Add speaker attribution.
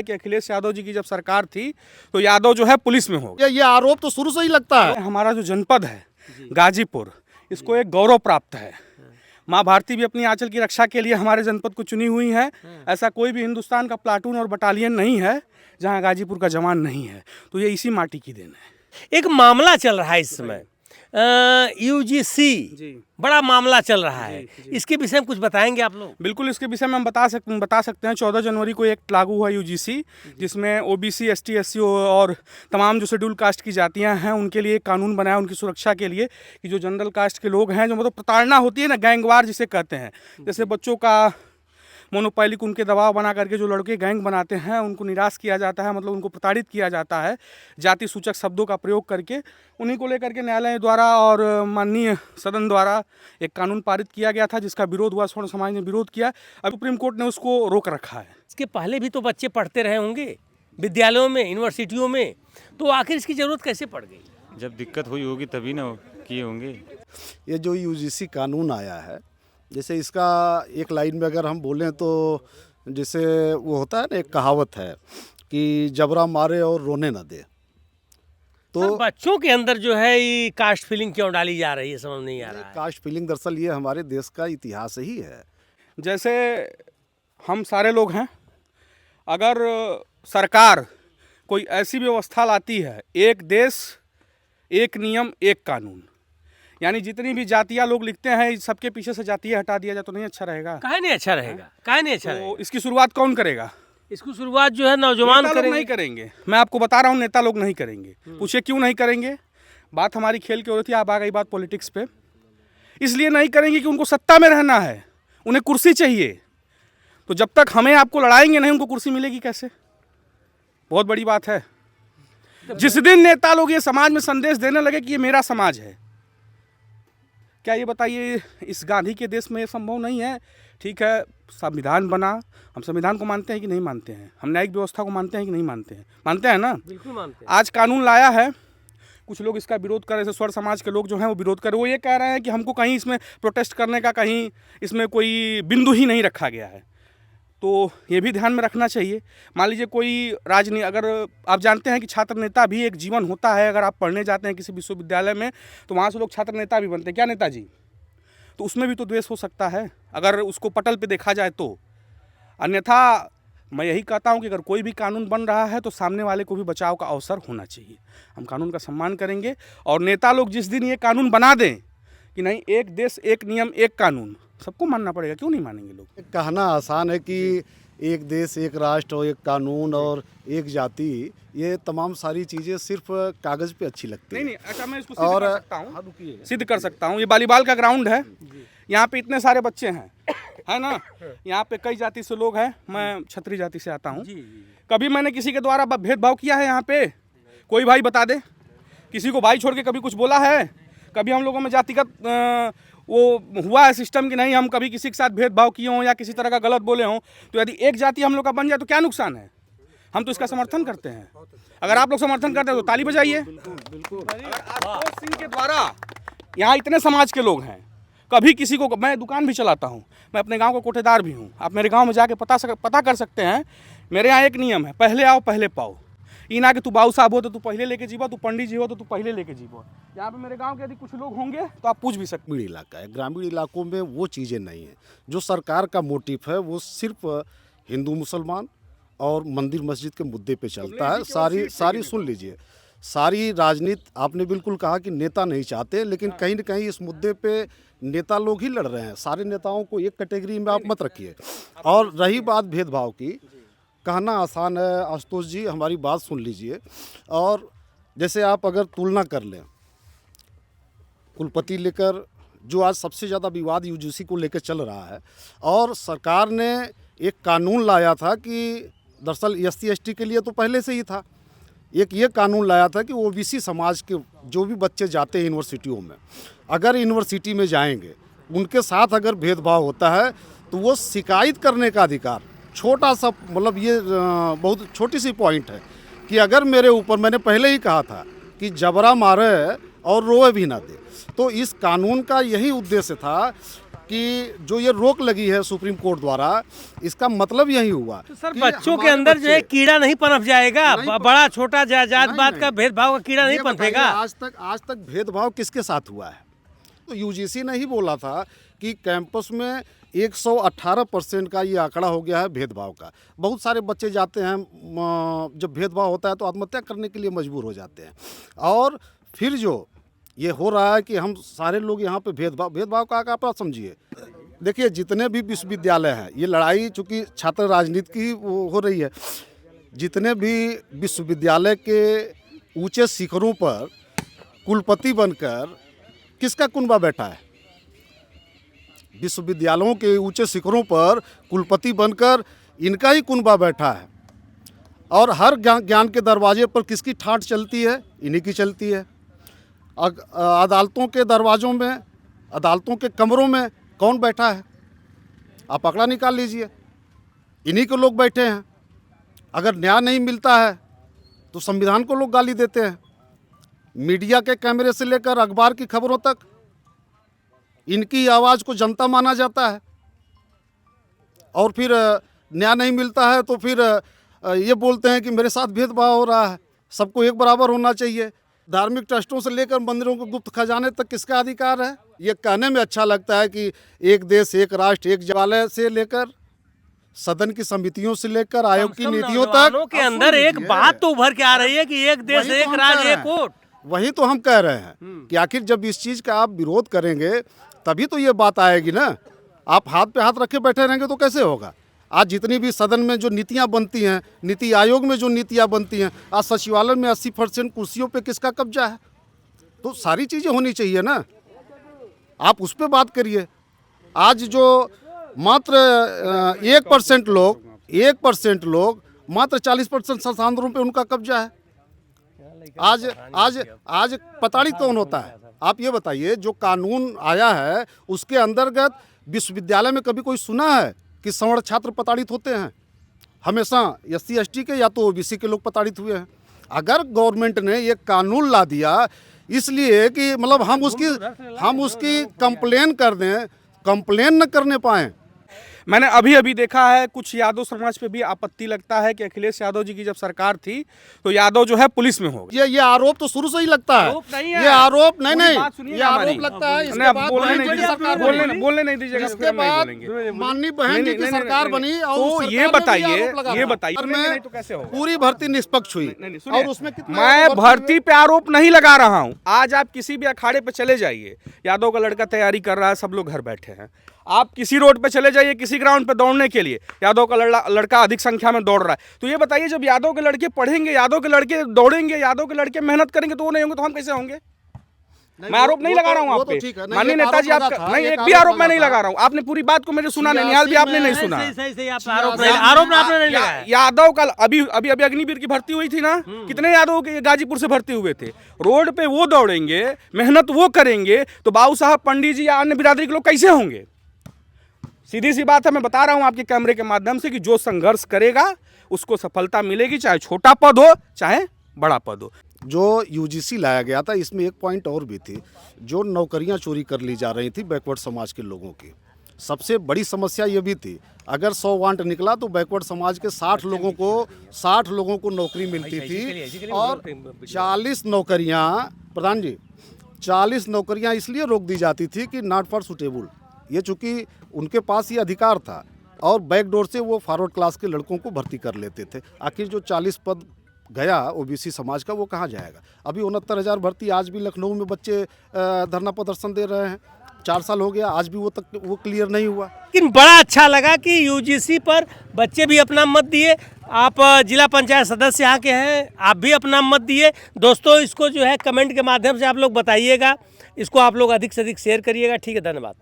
Speaker 1: कि अखिलेश यादव जी की जब सरकार थी तो यादव जो है पुलिस में हो गया।
Speaker 2: ये आरोप तो शुरू से ही लगता है।
Speaker 1: हमारा जो जनपद है गाजीपुर, इसको एक गौरव प्राप्त है। माँ भारती भी अपनी आंचल की रक्षा के लिए हमारे जनपद को चुनी हुई है। ऐसा कोई भी हिंदुस्तान का प्लाटून और बटालियन नहीं है जहाँ गाजीपुर का जवान नहीं है, तो ये इसी माटी की देन है।
Speaker 3: एक मामला चल रहा है इस समय, यूजीसी बड़ा मामला चल रहा है। इसके विषय में कुछ बताएंगे आप लोग?
Speaker 1: बिल्कुल, इसके विषय में हम बता सकते हैं। 14 जनवरी को एक लागू हुआ यूजीसी, जिसमें ओबीसी, एसटी, एससी और तमाम जो शेड्यूल कास्ट की जातियां हैं उनके लिए एक कानून बनाया उनकी सुरक्षा के लिए, कि जो जनरल कास्ट के लोग हैं, जो मतलब प्रताड़ना होती है ना, गैंगवार जिसे कहते हैं, जैसे बच्चों का मोनोपैलिक उनके दबाव बना करके जो लड़के गैंग बनाते हैं उनको निराश किया जाता है, मतलब उनको प्रताड़ित किया जाता है जाति सूचक शब्दों का प्रयोग करके। उन्हीं को लेकर के न्यायालय द्वारा और माननीय सदन द्वारा एक कानून पारित किया गया था, जिसका विरोध हुआ, स्वर्ण समाज ने विरोध किया। अब सुप्रीम कोर्ट ने उसको रोक रखा है।
Speaker 3: इसके पहले भी तो बच्चे पढ़ते रहे होंगे विद्यालयों में, यूनिवर्सिटियों में, तो आखिर इसकी जरूरत कैसे पड़ गई?
Speaker 4: जब दिक्कत हुई होगी तभी ना किए होंगे।
Speaker 2: ये जो यूजीसी कानून आया है, जैसे इसका एक लाइन में अगर हम बोलें तो जैसे वो होता है ना, एक कहावत है कि जबरा मारे और रोने ना दे।
Speaker 3: तो बच्चों के अंदर जो है ये कास्ट फीलिंग क्यों डाली जा रही है, समझ नहीं आ रहा है।
Speaker 2: कास्ट फीलिंग दरअसल ये हमारे देश का इतिहास ही है।
Speaker 1: जैसे हम सारे लोग हैं, अगर सरकार कोई ऐसी व्यवस्था लाती है, एक देश एक नियम एक कानून, यानी जितनी भी जातियां लोग लिखते हैं सबके पीछे से जातियां हटा दिया जाए तो नहीं अच्छा रहेगा?
Speaker 3: काहे नहीं अच्छा रहेगा, काहे नहीं अच्छा रहेगा?
Speaker 1: इसकी शुरुआत कौन करेगा?
Speaker 3: इसकी शुरुआत जो है नौजवान
Speaker 1: नेता लोग नहीं करेंगे। मैं आपको बता रहा हूँ, नेता लोग नहीं करेंगे। पूछिए क्यों नहीं करेंगे? बात हमारी खेल की हो रही थी, अब आ गई बात पॉलिटिक्स पे। इसलिए नहीं करेंगे कि उनको सत्ता में रहना है, उन्हें कुर्सी चाहिए। तो जब तक हमें आपको लड़ाएंगे नहीं, उनको कुर्सी मिलेगी कैसे? बहुत बड़ी बात है। जिस दिन नेता लोग ये समाज में संदेश देने लगे कि ये मेरा समाज है, क्या ये बताइए इस गांधी के देश में ये संभव नहीं है? ठीक है, संविधान बना, हम संविधान को मानते हैं कि नहीं मानते हैं? हम न्यायिक व्यवस्था को मानते हैं कि नहीं मानते हैं? मानते हैं ना?
Speaker 3: बिल्कुल मानते हैं।
Speaker 1: आज कानून लाया है, कुछ लोग इसका विरोध कर रहे हैं, स्वर्ण समाज के लोग जो हैं वो विरोध कर रहे हैं। वो ये कह रहे हैं कि हमको कहीं इसमें प्रोटेस्ट करने का कहीं इसमें कोई बिंदु ही नहीं रखा गया है। तो ये भी ध्यान में रखना चाहिए। मान लीजिए कोई राजनीति, अगर आप जानते हैं कि छात्र नेता भी एक जीवन होता है। अगर आप पढ़ने जाते हैं किसी विश्वविद्यालय में तो वहाँ से लोग छात्र नेता भी बनते हैं, क्या नेताजी? तो उसमें भी तो द्वेष हो सकता है अगर उसको पटल पे देखा जाए तो। अन्यथा मैं यही कहता हूँ कि अगर कोई भी कानून बन रहा है तो सामने वाले को भी बचाव का अवसर होना चाहिए। हम कानून का सम्मान करेंगे, और नेता लोग जिस दिन ये कानून बना दें कि नहीं एक देश एक नियम एक कानून, सबको मानना पड़ेगा, क्यों नहीं मानेंगे लोग?
Speaker 2: कहना आसान है कि एक देश एक राष्ट्र और एक कानून और एक जाति, ये तमाम सारी चीज़ें सिर्फ कागज़ पे अच्छी लगती हैं।
Speaker 1: नहीं, अच्छा मैं इसको सिद्ध कर सकता हूँ। ये वॉलीबॉल का ग्राउंड है, यहाँ पे इतने सारे बच्चे हैं, है ना? यहाँ पे कई जाति से लोग हैं, मैं क्षत्रिय जाति से आता हूँ। कभी मैंने किसी के द्वारा भेदभाव किया है यहाँ पे? कोई भाई बता दे, किसी को भाई छोड़ के कभी कुछ बोला है? कभी हम लोगों में जातिगत वो हुआ है सिस्टम कि नहीं हम कभी किसी के साथ भेदभाव किए हों या किसी तरह का गलत बोले हों? तो यदि एक जाति हम लोग का बन जाए तो क्या नुकसान है? हम तो इसका समर्थन करते हैं। अगर आप लोग समर्थन करते हैं तो ताली बजाइए। सिंह के द्वारा यहाँ इतने समाज के लोग हैं, कभी किसी को, मैं दुकान भी चलाता हूँ, मैं अपने गांव का कोठेदार भी हूँ। आप मेरे गांव में जाके पता कर सकते हैं। मेरे यहाँ एक नियम है, पहले आओ पहले पाओ। ई ना कि तू बाबू साहब हो तो तू पहले लेके जीवो, तू पंडित जी हो तो तू पहले लेके जीवो। यहाँ पे मेरे गांव के यदि कुछ लोग होंगे तो आप पूछ भी सकते।
Speaker 2: ग्रामीण इलाका है, ग्रामीण इलाकों में वो चीज़ें नहीं हैं। जो सरकार का मोटिव है वो सिर्फ हिंदू मुसलमान और मंदिर मस्जिद के मुद्दे पे चलता है। सारी सुन लीजिए, सारी राजनीति, आपने बिल्कुल कहा कि नेता नहीं चाहते, लेकिन कहीं न कहीं इस मुद्दे पे नेता लोग ही लड़ रहे हैं। सारे नेताओं को एक कैटेगरी में आप मत रखिए। और रही बात भेदभाव की, कहना आसान है। आशुतोष जी हमारी बात सुन लीजिए। और जैसे आप अगर तुलना कर लें, कुलपति लेकर जो आज सबसे ज़्यादा विवाद यूजीसी को लेकर चल रहा है, और सरकार ने एक कानून लाया था कि दरअसल एससी एसटी के लिए तो पहले से ही था, एक ये कानून लाया था कि ओबीसी समाज के जो भी बच्चे जाते हैं यूनिवर्सिटियों में, अगर यूनिवर्सिटी में जाएंगे उनके साथ अगर भेदभाव होता है तो वो शिकायत करने का अधिकार, छोटा सा, मतलब ये बहुत छोटी सी पॉइंट है कि अगर मेरे ऊपर, मैंने पहले ही कहा था कि जबरा मारे और रोए भी ना दे, तो इस कानून का यही उद्देश्य था कि जो ये रोक लगी है सुप्रीम कोर्ट द्वारा, इसका मतलब यही हुआ
Speaker 3: तो सर
Speaker 2: कि
Speaker 3: बच्चों के
Speaker 2: हमारे
Speaker 3: अंदर जो है
Speaker 2: बच्चे-
Speaker 3: कीड़ा नहीं पनप जाएगा,
Speaker 2: नहीं
Speaker 3: बड़ा छोटा जात
Speaker 2: नहीं,
Speaker 3: बात का
Speaker 2: नहीं।
Speaker 3: भेदभाव का कीड़ा नहीं
Speaker 2: ये बताइए,
Speaker 3: पनपेगा।
Speaker 2: आज तक भेदभाव किसके साथ हुआ है? तो यूजीसी ने ही बोला था कि कैंपस में 118% का ये आंकड़ा हो गया है भेदभाव का। बहुत सारे बच्चे जाते हैं, जब भेदभाव होता है तो आत्महत्या करने के लिए मजबूर हो जाते हैं। और फिर जो ये हो रहा है कि हम सारे लोग यहाँ पे भेदभाव का आप समझिए। देखिए जितने भी विश्वविद्यालय हैं, ये लड़ाई चूँकि छात्र राजनीति की वो हो रही है, जितने भी विश्वविद्यालय के ऊंचे शिखरों पर कुलपति बनकर किसका कुनबा बैठा है? विश्वविद्यालयों के ऊंचे शिखरों पर कुलपति बनकर इनका ही कुनबा बैठा है। और हर ज्ञान के दरवाजे पर किसकी ठाठ चलती है? इन्हीं की चलती है। अदालतों के दरवाज़ों में, अदालतों के कमरों में कौन बैठा है? आप आंकड़ा निकाल लीजिए, इन्हीं के लोग बैठे हैं। अगर न्याय नहीं मिलता है तो संविधान को लोग गाली देते हैं। मीडिया के कैमरे से लेकर अखबार की खबरों तक इनकी आवाज़ को जनता माना जाता है। और फिर न्याय नहीं मिलता है तो फिर ये बोलते हैं कि मेरे साथ भेदभाव हो रहा है, सबको एक बराबर होना चाहिए। धार्मिक ट्रस्टों से लेकर मंदिरों के गुप्त खजाने तक किसका अधिकार है? ये कहने में अच्छा लगता है कि एक देश एक राष्ट्र एक जवालय से लेकर सदन की समितियों से लेकर आयोग की नीतियों तक
Speaker 3: नौजवानों के अंदर एक बात तो उभर के आ रही है कि एक देश
Speaker 2: वही तो
Speaker 3: एक
Speaker 2: हम
Speaker 3: राज्य
Speaker 2: कह रहे
Speaker 3: एक
Speaker 2: हैं।
Speaker 3: वोट।
Speaker 2: वही तो हम कह रहे हैं कि आखिर जब इस चीज़ का आप विरोध करेंगे तभी तो ये बात आएगी ना। आप हाथ पे हाथ रखे बैठे रहेंगे तो कैसे होगा? आज जितनी भी सदन में जो नीतियां बनती हैं, नीति आयोग में जो नीतियां बनती हैं, आज सचिवालय में 80% कुर्सियों पे किसका कब्जा है? तो सारी चीज़ें होनी चाहिए ना, आप उस पर बात करिए। आज जो मात्र 1% लोग मात्र 40% संस्थानों पे उनका कब्जा है। आज प्रताड़ित कौन होता है? आप ये बताइए, जो कानून आया है उसके अंतर्गत विश्वविद्यालय में कभी कोई सुना है कि सवर्ण छात्र प्रताड़ित होते हैं? हमेशा SC ST के या तो OBC के लोग प्रताड़ित हुए हैं। अगर गवर्नमेंट ने ये कानून ला दिया इसलिए कि मतलब हम उसकी कंप्लेन कर दें, कंप्लेन न करने पाएँ।
Speaker 1: मैंने अभी अभी देखा है कुछ यादव समाज पे भी आपत्ति लगता है कि अखिलेश यादव जी की जब सरकार थी तो यादव जो है पुलिस में हो गए।
Speaker 2: ये आरोप तो शुरू से ही लगता है।
Speaker 1: आरोप नहीं है।
Speaker 2: ये आरोप नहीं
Speaker 1: पूरी बात सुनिए
Speaker 2: ये
Speaker 1: हमारी।
Speaker 2: आरोप लगता है।
Speaker 1: नहीं,
Speaker 2: इसके
Speaker 1: आप
Speaker 2: बाद
Speaker 1: बोलने
Speaker 2: बहन
Speaker 1: नहीं
Speaker 2: जी की
Speaker 1: दीजिएगा,
Speaker 2: सरकार
Speaker 1: बोलने नहीं दीजिएगा,
Speaker 2: इसके
Speaker 1: फिर हम नहीं
Speaker 2: बाद
Speaker 1: बोलेंगे।
Speaker 2: माननीय बहन जी की
Speaker 1: नहीं,
Speaker 2: सरकार
Speaker 1: नहीं,
Speaker 2: बनी और
Speaker 1: तो
Speaker 2: उस
Speaker 1: ये
Speaker 2: सरकार ने भी
Speaker 1: बताइए,
Speaker 2: आरोप लगा
Speaker 1: ये
Speaker 2: था।
Speaker 1: बताइए,
Speaker 2: और
Speaker 1: नहीं तो कैसे होगा?
Speaker 2: पूरी भर्ती निष्पक्ष हुई
Speaker 1: सुनिए,
Speaker 2: और उसमें कितने
Speaker 1: मैं
Speaker 2: लोग
Speaker 1: भर्ती पे आरोप नहीं लगा रहा हूं। आज आप किसी भी अखाड़े पे चले जाइए, यादव का लड़का तैयारी कर रहा है, सब लोग घर बैठे हैं। आप किसी रोड पे चले जाइए, किसी ग्राउंड पे दौड़ने के लिए, यादव का लड़का अधिक संख्या में दौड़ रहा है। तो ये बताइए, जब यादव के लड़के पढ़ेंगे, यादव के लड़के दौड़ेंगे, यादव के लड़के मेहनत करेंगे तो वो नहीं होंगे तो हम कैसे होंगे? मैं आरोप नहीं लगा रहा हूँ आप पे। माननीय नेताजी, आप नहीं, एक भी आरोप मैं नहीं लगा रहा हूँ। आपने पूरी बात को मेरे सुना नहीं, निहाल भी आपने नहीं सुना।
Speaker 3: सही आप आरोप आपने नहीं लगाया।
Speaker 1: यादव का अभी अग्निवीर की भर्ती हुई थी ना, कितने यादव के गाजीपुर से भर्ती हुए थे? रोड पे वो दौड़ेंगे, मेहनत वो करेंगे तो बाबू साहब, पंडित जी या अन्य बिरादरी के लोग कैसे होंगे? सीधी सी बात है, मैं बता रहा हूं आपके कैमरे के माध्यम से कि जो संघर्ष करेगा उसको सफलता मिलेगी, चाहे छोटा पद हो चाहे बड़ा पद हो।
Speaker 2: जो यूजीसी लाया गया था, इसमें एक पॉइंट और भी थी, जो नौकरियां चोरी कर ली जा रही थी बैकवर्ड समाज के लोगों की। सबसे बड़ी समस्या ये भी थी, अगर 100 वांट निकला तो बैकवर्ड समाज के 60 लोगों को नौकरी मिलती थी। और 40 नौकरियां, प्रधान जी, 40 नौकरियां इसलिए रोक दी जाती थी कि नॉट फॉर सुटेबल। ये चूँकि उनके पास ये अधिकार था और बैकडोर से वो फॉरवर्ड क्लास के लड़कों को भर्ती कर लेते थे। आखिर जो 40 पद गया OBC समाज का, वो कहाँ जाएगा? अभी 69,000 भर्ती, आज भी लखनऊ में बच्चे धरना प्रदर्शन दे रहे हैं। 4 साल हो गया, आज भी वो क्लियर नहीं हुआ।
Speaker 3: लेकिन बड़ा अच्छा लगा कि UGC पर बच्चे भी अपना मत दिए। आप जिला पंचायत सदस्य यहाँ के हैं, आप भी अपना मत दिए। दोस्तों, इसको जो है कमेंट के माध्यम से आप लोग बताइएगा, इसको आप लोग अधिक से अधिक शेयर करिएगा। ठीक है, धन्यवाद।